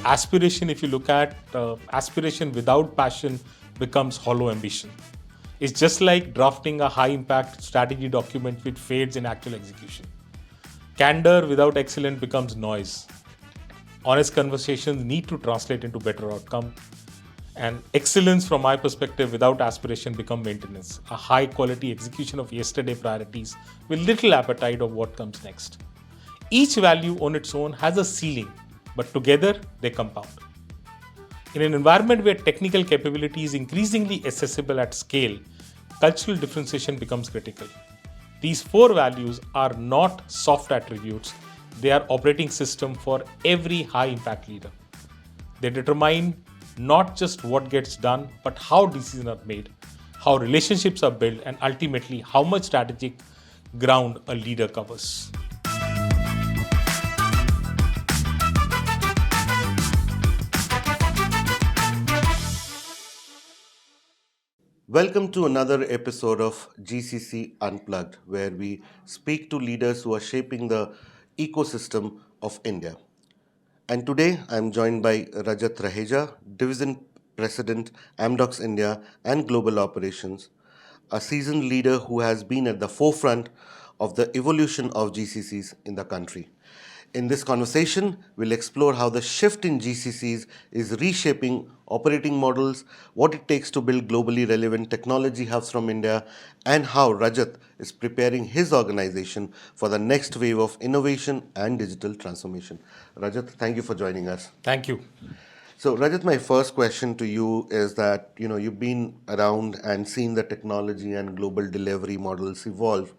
aspiration, if you look at aspiration without passion becomes hollow ambition. It's just like drafting a high impact strategy document which fades in actual execution. Candor without excellence becomes noise. Honest conversations need to translate into better outcome. And excellence, from my perspective, without aspiration become maintenance. A high quality execution of yesterday priorities with little appetite of what comes next. Each value on its own has a ceiling, but together they compound. In an environment where technical capability is increasingly accessible at scale, cultural differentiation becomes critical. These four values are not soft attributes, they are operating system for every high impact leader. They determine not just what gets done, but how decisions are made, how relationships are built, and ultimately how much strategic ground a leader covers. Welcome to another episode of GCC Unplugged, where we speak to leaders who are shaping the ecosystem of India. And today I'm joined by Rajat Raheja, Division President, Amdocs India and Global Operations, a seasoned leader who has been at the forefront of the evolution of GCCs in the country. In this conversation, we'll explore how the shift in GCCs is reshaping operating models, what it takes to build globally relevant technology hubs from India, and how Rajat is preparing his organization for the next wave of innovation and digital transformation. Rajat, thank you for joining us. Thank you. So, Rajat, my first question to you is that you've been around and seen the technology and global delivery models evolve.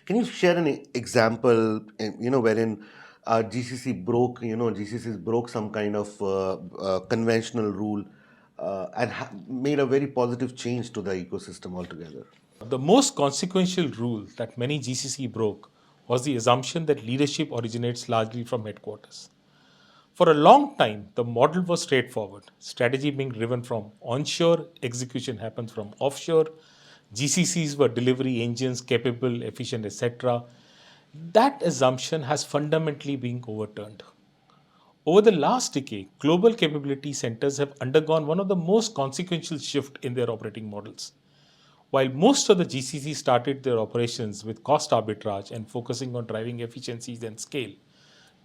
Can you share an example, wherein GCCs broke some kind of conventional rule and made a very positive change to the ecosystem altogether? The most consequential rule that many GCC broke was the assumption that leadership originates largely from headquarters. For a long time, the model was straightforward. Strategy being driven from onshore, execution happens from offshore. GCCs were delivery engines, capable, efficient, etc. That assumption has fundamentally been overturned. Over the last decade, global capability centers have undergone one of the most consequential shifts in their operating models. While most of the GCCs started their operations with cost arbitrage and focusing on driving efficiencies and scale,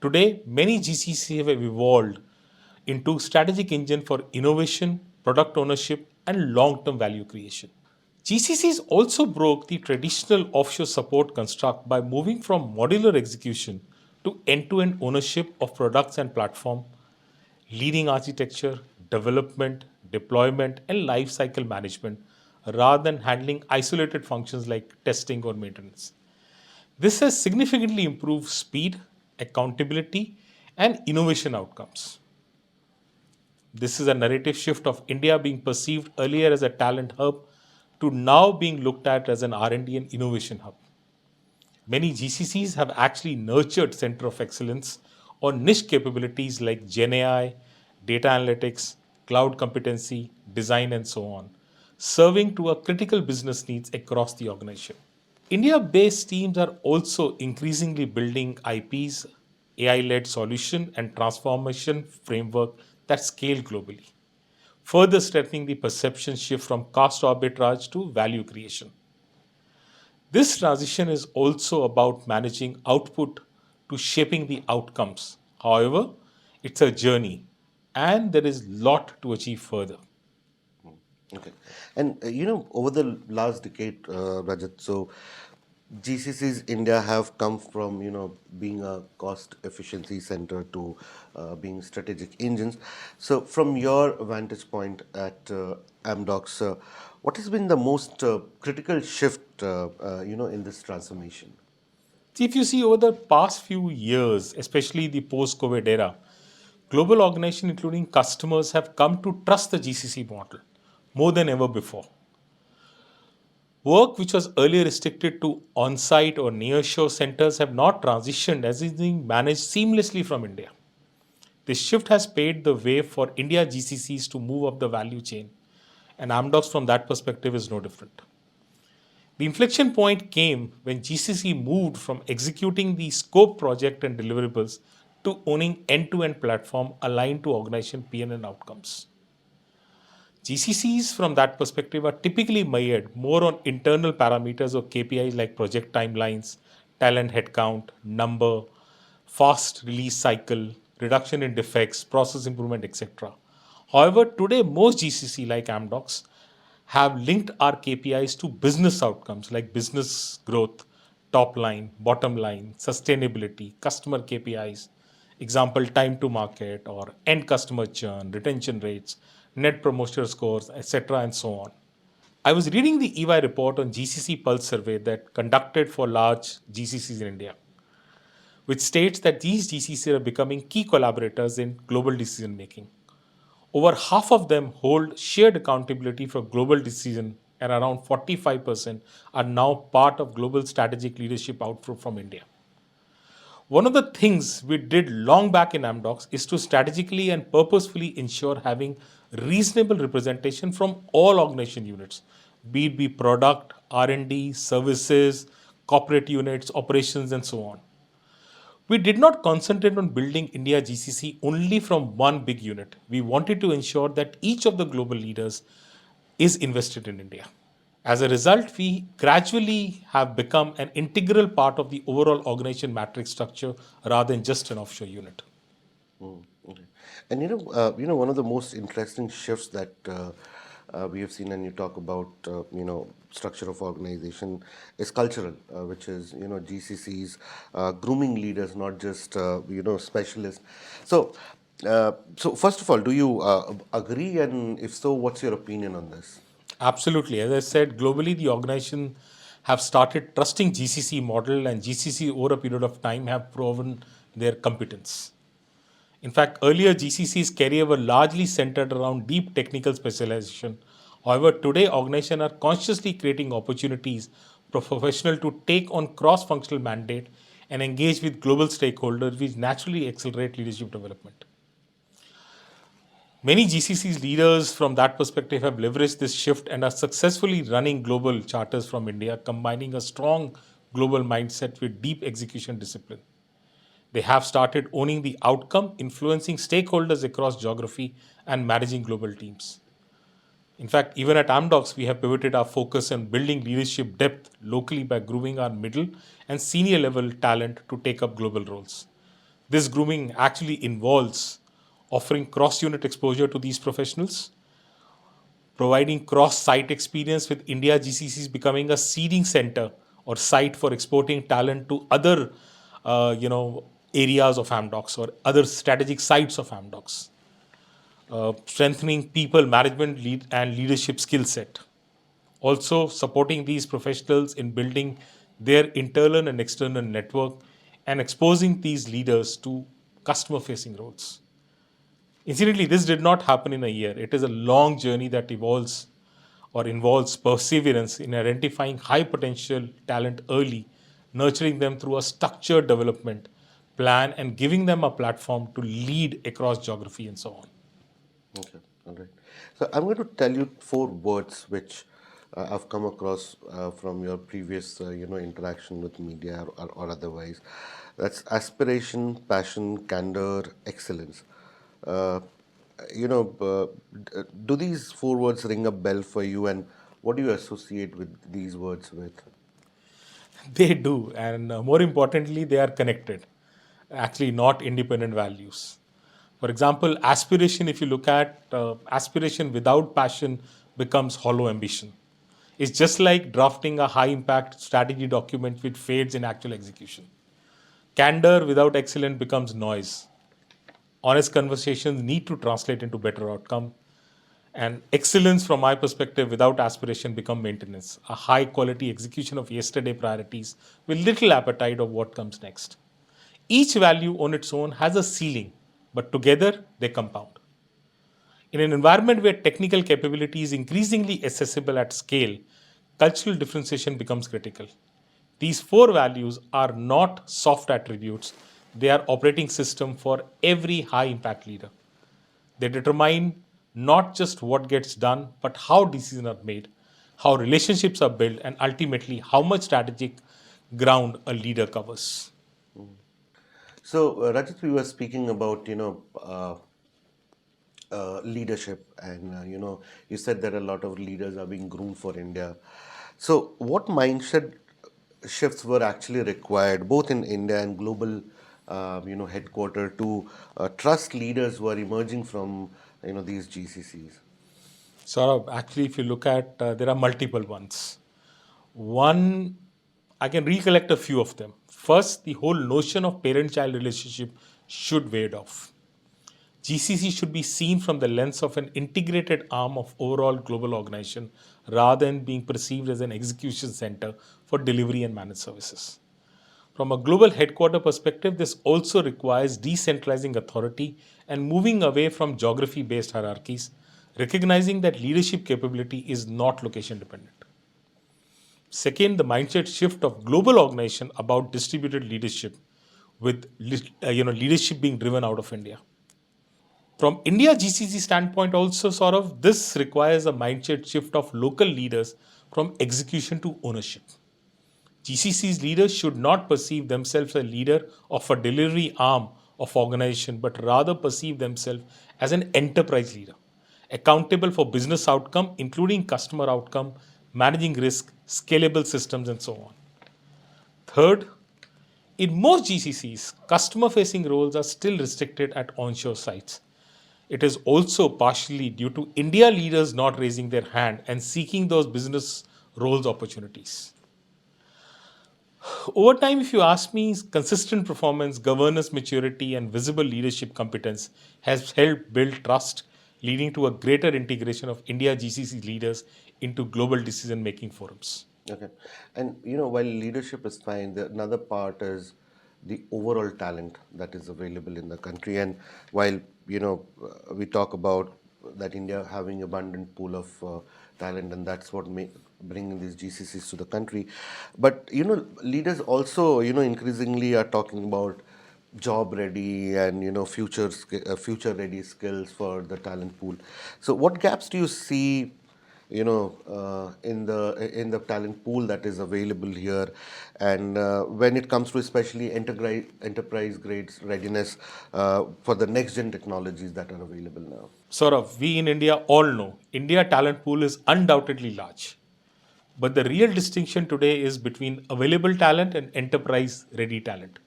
today many GCCs have evolved into strategic engine for innovation, product ownership, and long-term value creation. GCCs also broke the traditional offshore support construct by moving from modular execution to end-to-end ownership of products and platform, leading architecture, development, deployment, and lifecycle management rather than handling isolated functions like testing or maintenance. This has significantly improved speed, accountability, and innovation outcomes. This is a narrative shift of India being perceived earlier as a talent hub to now being looked at as an R&D and innovation hub. Many GCCs have actually nurtured center of excellence or niche capabilities like GenAI, data analytics, cloud competency, design, and so on, serving to a critical business needs across the organization. India-based teams are also increasingly building IPs, AI-led solution and transformation framework that scale globally, further strengthening the perception shift from cost arbitrage to value creation. This transition is also about managing output to shaping the outcomes. However, it's a journey and there is lot to achieve further. Okay. And over the last decade, Rajat, so GCCs India have come from being a cost efficiency center to being strategic engines. So from your vantage point at Amdocs, what has been the most critical shift in this transformation? If you see over the past few years, especially the post-COVID era, global organizations, including customers, have come to trust the GCC model more than ever before. Work which was earlier restricted to on-site or nearshore centers have not transitioned as is being managed seamlessly from India. This shift has paved the way for India GCCs to move up the value chain, and Amdocs from that perspective is no different. The inflection point came when GCC moved from executing the scope project and deliverables to owning end-to-end platform aligned to organization P&L outcomes. GCCs from that perspective are typically measured more on internal parameters or KPIs like project timelines, talent headcount, number, fast release cycle, reduction in defects, process improvement, etc. However, today most GCC like Amdocs have linked our KPIs to business outcomes like business growth, top line, bottom line, sustainability, customer KPIs, example time to market or end customer churn, retention rates, net promoter scores, etc. and so on. I was reading the EY report on GCC Pulse survey that conducted for large GCCs in India, which states that these GCCs are becoming key collaborators in global decision making. Over half of them hold shared accountability for global decision, and around 45% are now part of global strategic leadership outflow from India. One of the things we did long back in Amdocs is to strategically and purposefully ensure having reasonable representation from all organization units, be product, R&D, services, corporate units, operations, and so on. We did not concentrate on building India GCC only from one big unit. We wanted to ensure that each of the global leaders is invested in India. As a result, we gradually have become an integral part of the overall organization matrix structure rather than just an offshore unit. Okay. And one of the most interesting shifts that we have seen, and you talk about, structure of organization, is cultural, which is, GCCs, grooming leaders, not just, specialists. So, so first of all, do you agree? And if so, what's your opinion on this? Absolutely. As I said, globally, the organization have started trusting GCC model, and GCC over a period of time have proven their competence. In fact, earlier GCC's career were largely centered around deep technical specialization. However, today organizations are consciously creating opportunities for professionals to take on cross-functional mandate and engage with global stakeholders, which naturally accelerate leadership development. Many GCC's leaders from that perspective have leveraged this shift and are successfully running global charters from India, combining a strong global mindset with deep execution discipline. They have started owning the outcome, influencing stakeholders across geography, and managing global teams. In fact, even at Amdocs, we have pivoted our focus on building leadership depth locally by grooming our middle and senior level talent to take up global roles. This grooming actually involves offering cross unit exposure to these professionals, providing cross site experience with India GCCs becoming a seeding center or site for exporting talent to other areas of Amdocs or other strategic sites of Amdocs, strengthening people management and leadership skill set. Also supporting these professionals in building their internal and external network and exposing these leaders to customer facing roles. Incidentally, this did not happen in a year. It is a long journey that evolves or involves perseverance in identifying high potential talent early, nurturing them through a structured development plan, and giving them a platform to lead across geography and so on. Okay, all right. So I'm going to tell you four words which I've come across from your previous, interaction with media or otherwise. That's aspiration, passion, candor, excellence. Uh, do these four words ring a bell for you, and what do you associate with these words with? They do, and more importantly, they are connected, actually, not independent values. For example, aspiration, if you look at aspiration without passion, becomes hollow ambition. It's just like drafting a high impact strategy document which fades in actual execution. Candor without excellence becomes noise. Honest conversations need to translate into better outcome. And excellence, from my perspective, without aspiration, become maintenance. A high quality execution of yesterday priorities with little appetite of what comes next. Each value on its own has a ceiling, but together they compound. In an environment where technical capability is increasingly accessible at scale, cultural differentiation becomes critical. These four values are not soft attributes, they are operating system for every high impact leader. They determine not just what gets done, but how decisions are made, how relationships are built, and ultimately how much strategic ground a leader covers. So, Rajat, we were speaking about leadership, and you said that a lot of leaders are being groomed for India. So, what mindset shifts were actually required, both in India and global, headquarter, to trust leaders who are emerging from these GCCs? Saurabh, actually, if you look at, there are multiple ones. One, I can recollect a few of them. First, the whole notion of parent child relationship should wade off. GCC should be seen from the lens of an integrated arm of overall global organization rather than being perceived as an execution center for delivery and managed services. From a global headquarter perspective, this also requires decentralizing authority and moving away from geography based hierarchies, recognizing that leadership capability is not location dependent. Second, the mindset shift of global organization about distributed leadership with leadership being driven out of India. From India GCC standpoint also sort of this requires a mindset shift of local leaders from execution to ownership. GCC's leaders should not perceive themselves a leader of a delivery arm of organization, but rather perceive themselves as an enterprise leader, accountable for business outcome, including customer outcome, managing risk, scalable systems, and so on. Third, in most GCCs, customer facing roles are still restricted at onshore sites. It is also partially due to India leaders not raising their hand and seeking those business roles opportunities. Over time, if you ask me, consistent performance, governance maturity, and visible leadership competence has helped build trust, leading to a greater integration of India GCC leaders into global decision making forums. Okay. And while leadership is fine, another part is the overall talent that is available in the country. And while we talk about that India having abundant pool of talent, and that's what bringing these GCCs to the country. But leaders also increasingly are talking about job ready and future ready skills for the talent pool. So what gaps do you see in the talent pool that is available here, and when it comes to especially enterprise grades readiness for the next gen technologies that are available now? Saurav, we in India all know India talent pool is undoubtedly large. But the real distinction today is between available talent and enterprise ready talent.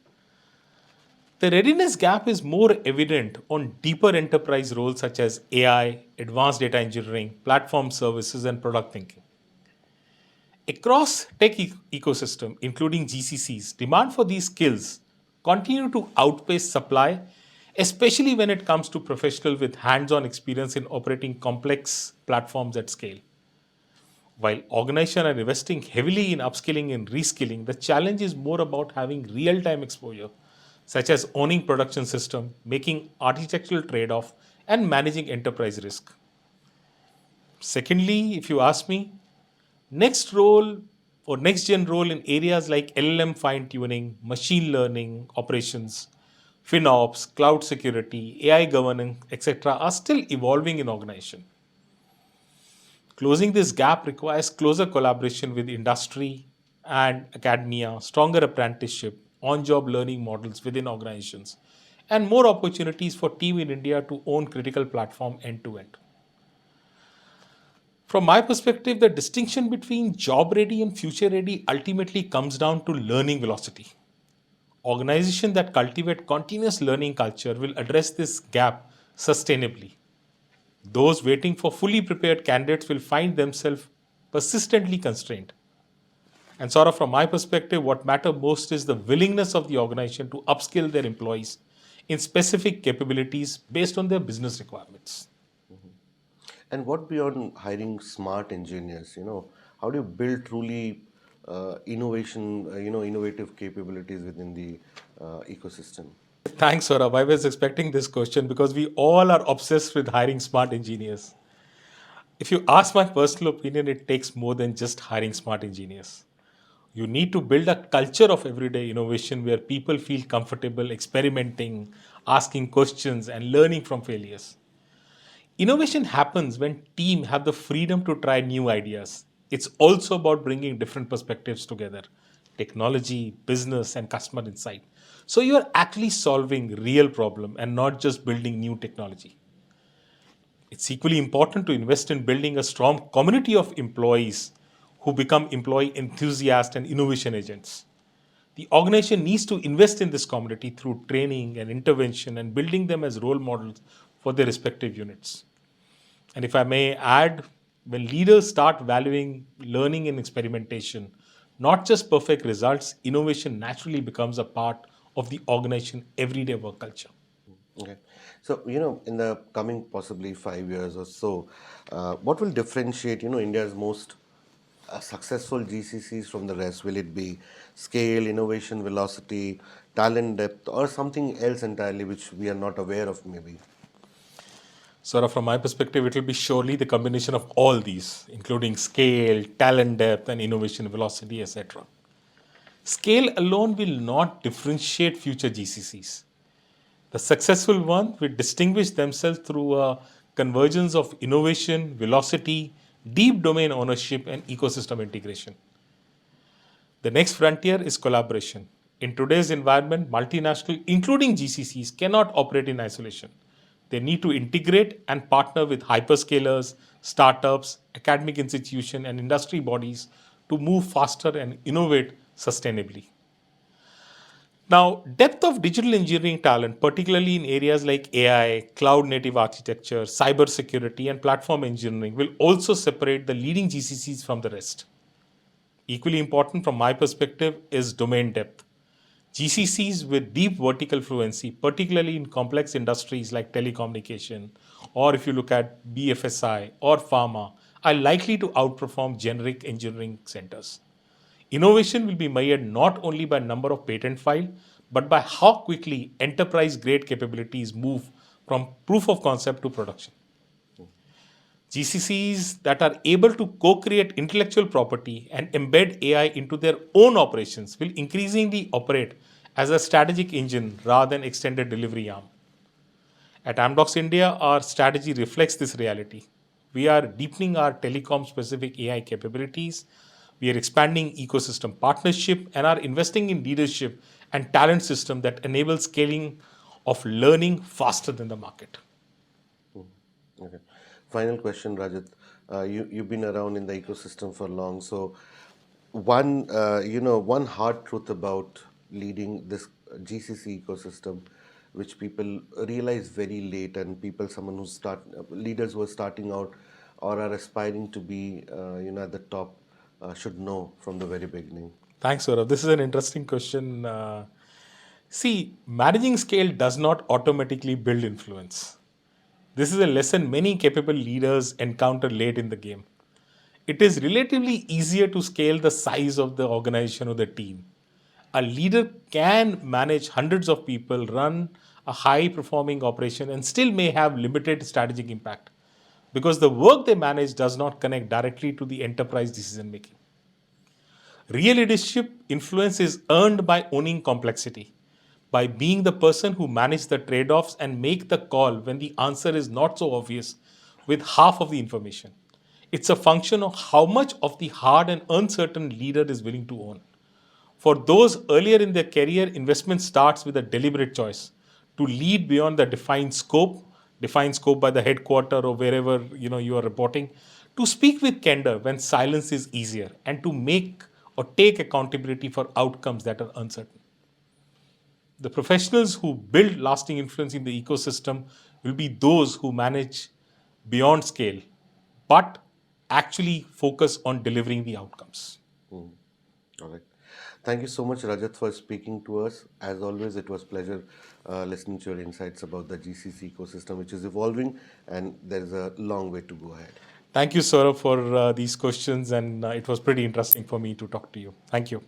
The readiness gap is more evident on deeper enterprise roles such as AI, advanced data engineering, platform services, and product thinking. Across tech ecosystem, including GCCs, demand for these skills continue to outpace supply, especially when it comes to professionals with hands-on experience in operating complex platforms at scale. While organizations are investing heavily in upskilling and reskilling, the challenge is more about having real-time exposure, such as owning production system, making architectural trade-off, and managing enterprise risk. Secondly, if you ask me, next role or next gen role in areas like LLM fine tuning, machine learning, operations, FinOps, cloud security, AI governance, etc., are still evolving in organization. Closing this gap requires closer collaboration with industry and academia, stronger apprenticeship, on job learning models within organizations, and more opportunities for team in India to own critical platform end to end. From my perspective, the distinction between job ready and future ready ultimately comes down to learning velocity. Organizations that cultivate continuous learning culture will address this gap sustainably. Those waiting for fully prepared candidates will find themselves persistently constrained. And sort of from my perspective, what matters most is the willingness of the organization to upskill their employees in specific capabilities based on their business requirements. And what beyond hiring smart engineers? How do you build truly innovative capabilities within the ecosystem? Thanks, Saurabh. I was expecting this question because we all are obsessed with hiring smart engineers. If you ask my personal opinion, it takes more than just hiring smart engineers. You need to build a culture of everyday innovation where people feel comfortable experimenting, asking questions, and learning from failures. Innovation happens when teams have the freedom to try new ideas. It's also about bringing different perspectives together, technology, business, and customer insight. So you are actually solving real problem and not just building new technology. It's equally important to invest in building a strong community of employees who become employee enthusiasts and innovation agents. The organization needs to invest in this community through training and intervention and building them as role models for their respective units. And if I may add, when leaders start valuing learning and experimentation, not just perfect results, innovation naturally becomes a part of the organization everyday work culture. Okay. So, in the coming possibly 5 years or so, what will differentiate, India's most successful GCCs from the rest? Will it be scale, innovation, velocity, talent depth, or something else entirely which we are not aware of, maybe? Sort of from my perspective, it will be surely the combination of all these, including scale, talent depth, and innovation velocity, etc. Scale alone will not differentiate future GCCs. The successful ones will distinguish themselves through a convergence of innovation, velocity, deep domain ownership, and ecosystem integration. The next frontier is collaboration. In today's environment, multinational, including GCCs, cannot operate in isolation. They need to integrate and partner with hyperscalers, startups, academic institutions, and industry bodies to move faster and innovate sustainably. Now, depth of digital engineering talent, particularly in areas like AI, cloud native architecture, cybersecurity, and platform engineering, will also separate the leading GCCs from the rest. Equally important from my perspective is domain depth. GCCs with deep vertical fluency, particularly in complex industries like telecommunication, or if you look at BFSI or pharma, are likely to outperform generic engineering centers. Innovation will be measured not only by number of patent filed, but by how quickly enterprise grade capabilities move from proof of concept to production. GCCs that are able to co-create intellectual property and embed AI into their own operations will increasingly operate as a strategic engine rather than extended delivery arm. At Amdocs India, our strategy reflects this reality. We are deepening our telecom specific AI capabilities. We are expanding ecosystem partnership and are investing in leadership and talent system that enable scaling of learning faster than the market. Okay. Final question, Rajat. You've been around in the ecosystem for long, so one hard truth about leading this GCC ecosystem, which people realize very late, and someone who start leaders who are starting out or are aspiring to be, at the top, should know from the very beginning. Thanks, Saurav. This is an interesting question. See, managing scale does not automatically build influence. This is a lesson many capable leaders encounter late in the game. It is relatively easier to scale the size of the organization or the team. A leader can manage hundreds of people, run a high performing operation, and still may have limited strategic impact because the work they manage does not connect directly to the enterprise decision making. Real leadership influence is earned by owning complexity, by being the person who manages the trade offs and make the call when the answer is not so obvious with half of the information. It's a function of how much of the hard and uncertain leader is willing to own. For those earlier in their career, investment starts with a deliberate choice to lead beyond the defined scope by the headquarter or wherever you are reporting, to speak with candor when silence is easier, and to make or take accountability for outcomes that are uncertain. The professionals who build lasting influence in the ecosystem will be those who manage beyond scale, but actually focus on delivering the outcomes. All right. Thank you so much, Rajat, for speaking to us. As always, it was pleasure listening to your insights about the GCC ecosystem, which is evolving, and there's a long way to go ahead. Thank you, Saurabh, for these questions, and it was pretty interesting for me to talk to you. Thank you.